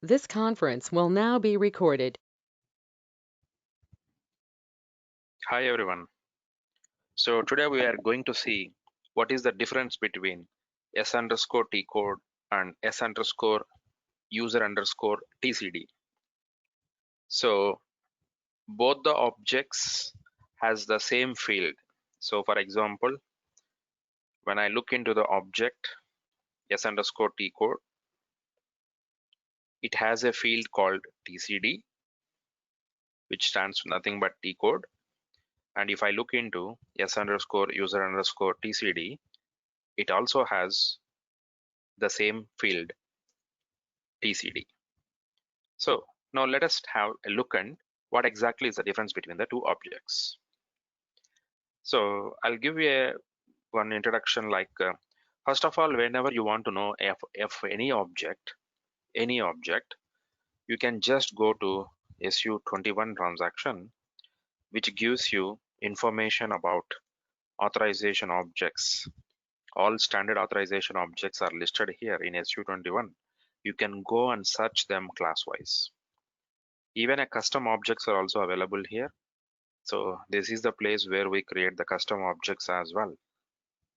This conference will now be recorded. Hi everyone. So today we are going to see what is the difference between S underscore T code and S underscore user underscore TCD. So both the objects has the same field. So for example, when I look into the object S underscore T code, it has a field called TCD, which stands for nothing but T code. And if I look into S underscore user underscore TCD, it also has the same field TCD. So now let us have a look at what exactly is the difference between the two objects. So I'll give you one introduction like first of all, whenever you want to know if any object, you can just go to SU21 transaction, which gives you information about authorization objects. All standard authorization objects are listed here in SU21. You can go and search them class-wise. Even a custom objects are also available here. So this is the place where we create the custom objects as well.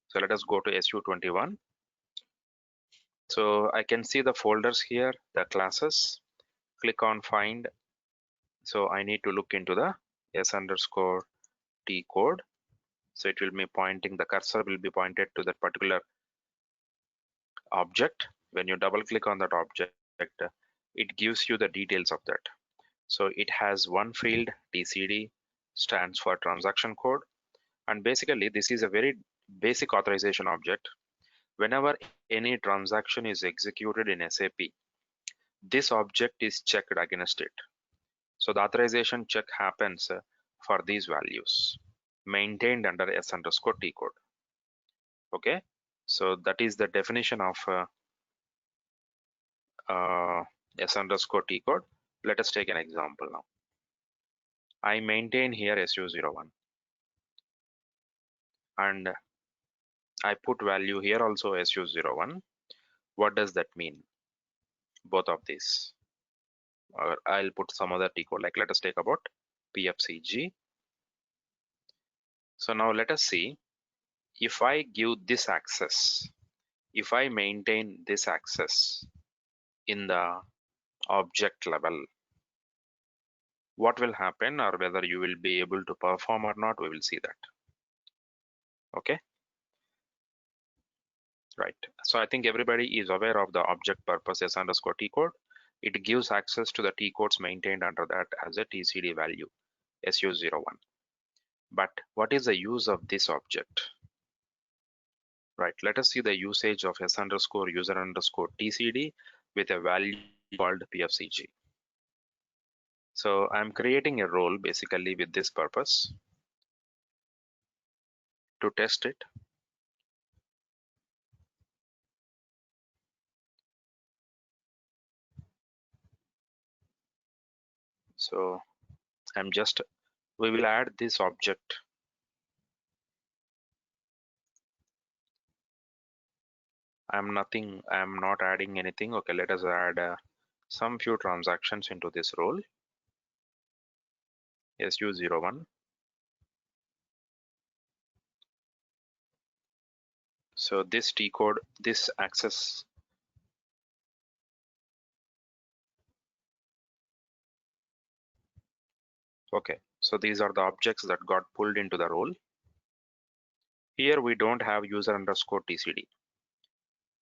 So let us go to SU21. So I can see the folders here, the classes. Click on find. So I need to look into the S underscore T code. So it will be pointing, the cursor will be pointed to that particular object. When you double click on that object, it gives you the details of that. So it has one field, TCD, stands for transaction code. And basically, this is a very basic authorization object. Whenever any transaction is executed in SAP, this object is checked against it. So the authorization check happens for these values maintained under S underscore T code. Okay, so that is the definition of S underscore T code. Let us take an example now. I maintain here SU01 and I put value here also SU01. What does that mean? Both of these. Or I'll put some other T code, like let us take about PFCG. So now let us see, if I give this access, if I maintain this access in the object level, what will happen, or whether you will be able to perform or not, we will see that. Okay, right. So I think everybody is aware of the object purpose S underscore T code. It gives access to the T codes maintained under that as a TCD value, SU01. But what is the use of this object? Right, let us see the usage of S underscore user underscore TCD with a value called PFCG. So I'm creating a role basically with this purpose to test it. So we will add this object. I'm not adding anything. Okay, let us add some few transactions into this role. SU01. So this T code, this access. Okay, so these are the objects that got pulled into the role. Here we don't have user underscore TCD.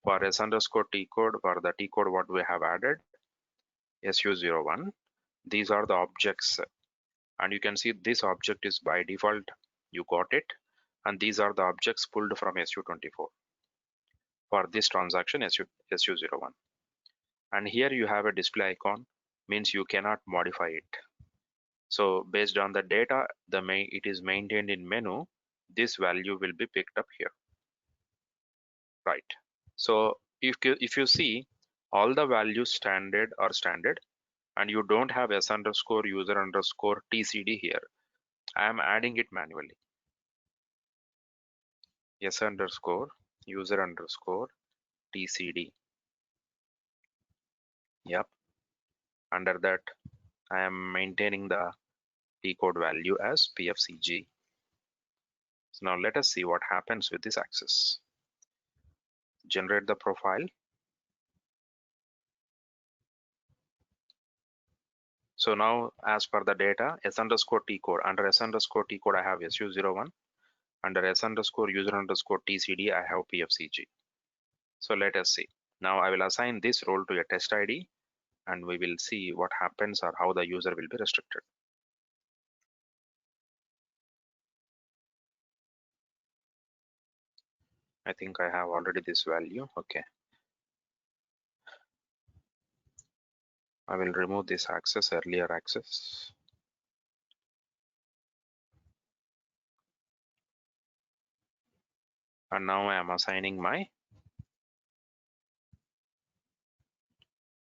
For S underscore T code, for the T code what we have added, SU01, these are the objects. And you can see this object is by default, you got it. And these are the objects pulled from SU24 for this transaction SU01. And here you have a display icon, means you cannot modify it. So based on the data, it is maintained in menu, this value will be picked up here. Right. So if you see all the values standard are standard, and you don't have S underscore user underscore TCD here, I am adding it manually. S underscore user underscore TCD. Yep. Under that, I am maintaining the T-code value as PFCG. So now let us see what happens with this access. Generate the profile. So now as per the data, S underscore T code, under S underscore T code I have SU01. Under S underscore user underscore TCD I have PFCG. So let us see. Now I will assign this role to a test ID and we will see what happens or how the user will be restricted. I think I have already this value. Okay. I will remove this access, earlier access. And now I am assigning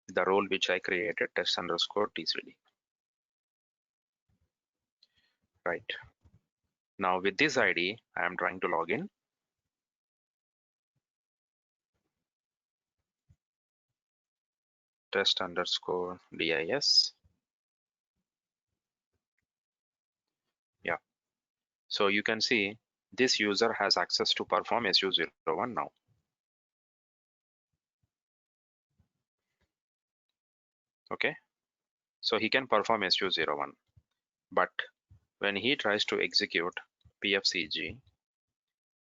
the role which I created, test underscore TCD. Right. Now with this ID, I am trying to log in. Test underscore DIS. Yeah. So you can see this user has access to perform SU01 now. Okay. So he can perform SU01. But when he tries to execute PFCG,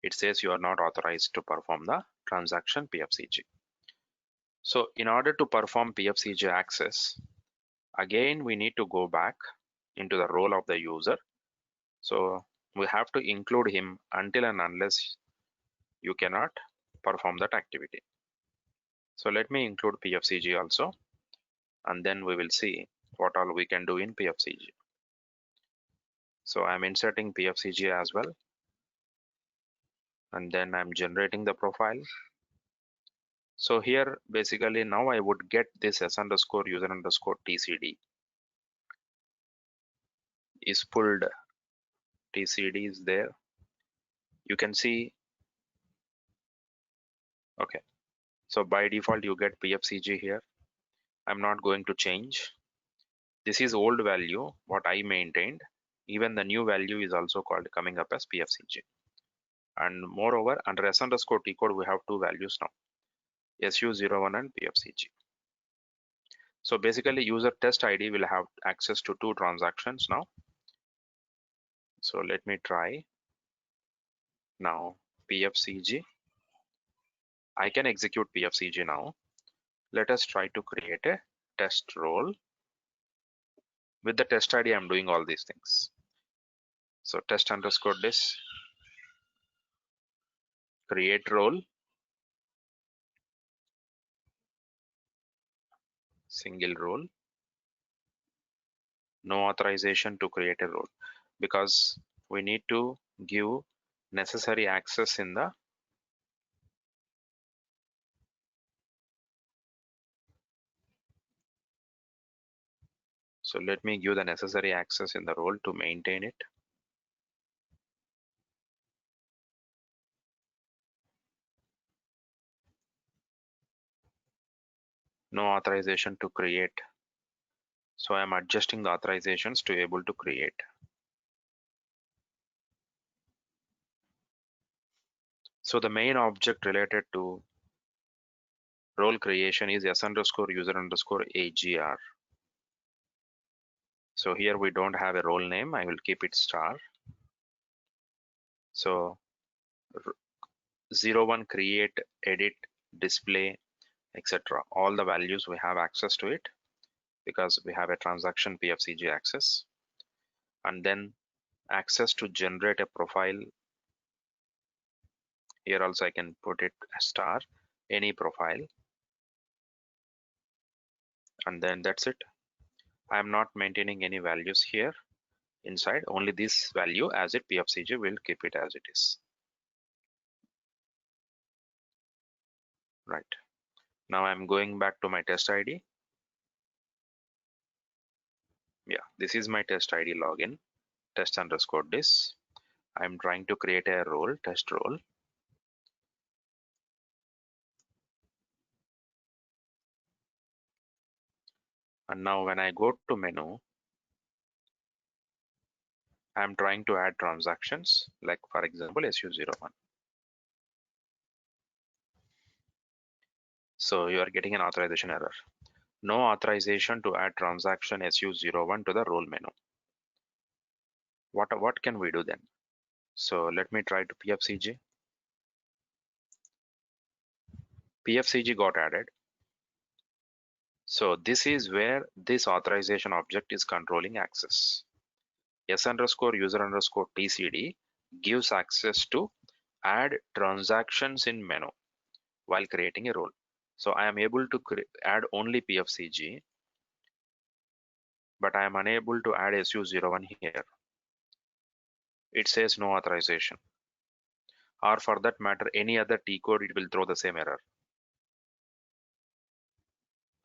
it says you are not authorized to perform the transaction PFCG. So in order to perform PFCG access, again, we need to go back into the role of the user. So we have to include him until and unless you cannot perform that activity. So let me include PFCG also, and then we will see what all we can do in PFCG. So I'm inserting PFCG as well. And then I'm generating the profile. So here, basically now I would get this S underscore user underscore TCD is pulled. TCD is there. You can see, okay. So by default, you get PFCG here. I'm not going to change. This is old value, what I maintained. Even the new value is also called coming up as PFCG. And moreover, under S underscore T code, we have two values now, SU01 and PFCG. So basically user test ID will have access to two transactions now. So let me try now PFCG. I can execute PFCG now. Let us try to create a test role. With the test ID, I'm doing all these things. So test underscore this, create role, single role, no authorization to create a role because we need to give necessary access in the so let me give the necessary access in the role to maintain it. No authorization to create. So I'm adjusting the authorizations to be able to create. So the main object related to role creation is S underscore user underscore AGR. So here we don't have a role name. I will keep it star. So 01 create, edit, display, etc. All the values we have access to it because we have a transaction PFCG access. And then access to generate a profile. Here also I can put it as star, any profile. And then that's it. I'm not maintaining any values here inside, only this value as it PFCG will keep it as it is. Right. Now I'm going back to my test ID. Yeah, this is my test ID login, test underscore this. I'm trying to create a role, test role. And now when I go to menu, I'm trying to add transactions, like for example, SU01. So you are getting an authorization error. No authorization to add transaction SU01 to the role menu. What can we do then? So let me try to PFCG. PFCG got added. So this is where this authorization object is controlling access. S underscore user underscore TCD gives access to add transactions in menu while creating a role. So I am able to add only PFCG, but I am unable to add SU01 here. It says no authorization. Or for that matter, any other T code, it will throw the same error.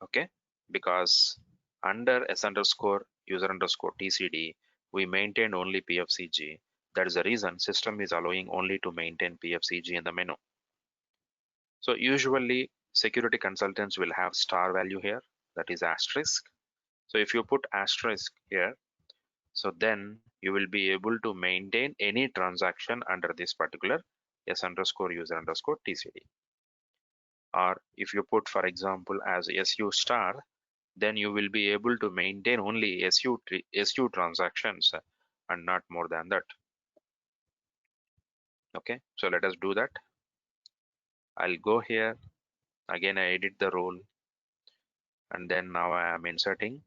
Okay, because under S underscore user underscore TCD, we maintain only PFCG. That is the reason system is allowing only to maintain PFCG in the menu. So usually security consultants will have star value here, that is asterisk. So if you put asterisk here, so then you will be able to maintain any transaction under this particular S underscore user underscore TCD. Or if you put, for example, as SU star, then you will be able to maintain only SU transactions and not more than that. Okay, so let us do that. I'll go here. Again, I edit the role. And then now I am inserting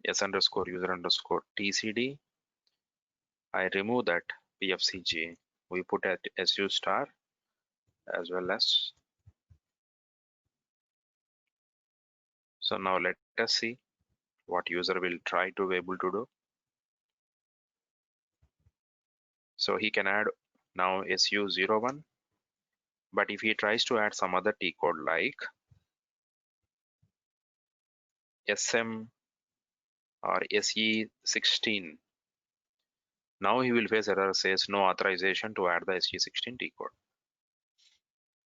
S underscore user underscore TCD. I remove that PFCG. We put at SU star as well as. So now let us see what user will try to be able to do. So he can add now SU01, but if he tries to add some other T code like SM or SE16, now he will face error says no authorization to add the SE16 T code.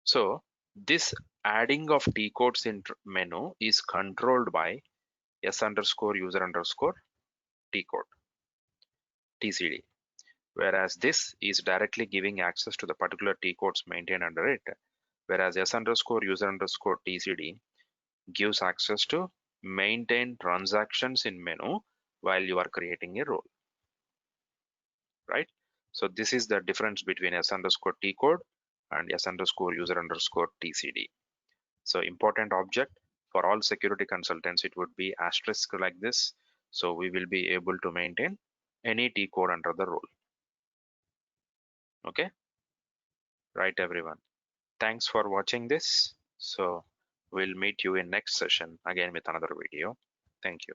So this adding of T codes in menu is controlled by S underscore user underscore T code, TCD. Whereas this is directly giving access to the particular T codes maintained under it, whereas S underscore user underscore TCD gives access to maintain transactions in menu while you are creating a role, right? So this is the difference between S underscore T code and S underscore user underscore TCD. So important object for all security consultants, it would be asterisk like this. So we will be able to maintain any T code under the role. Okay, right everyone. Thanks for watching this. So we'll meet you in next session again with another video. Thank you.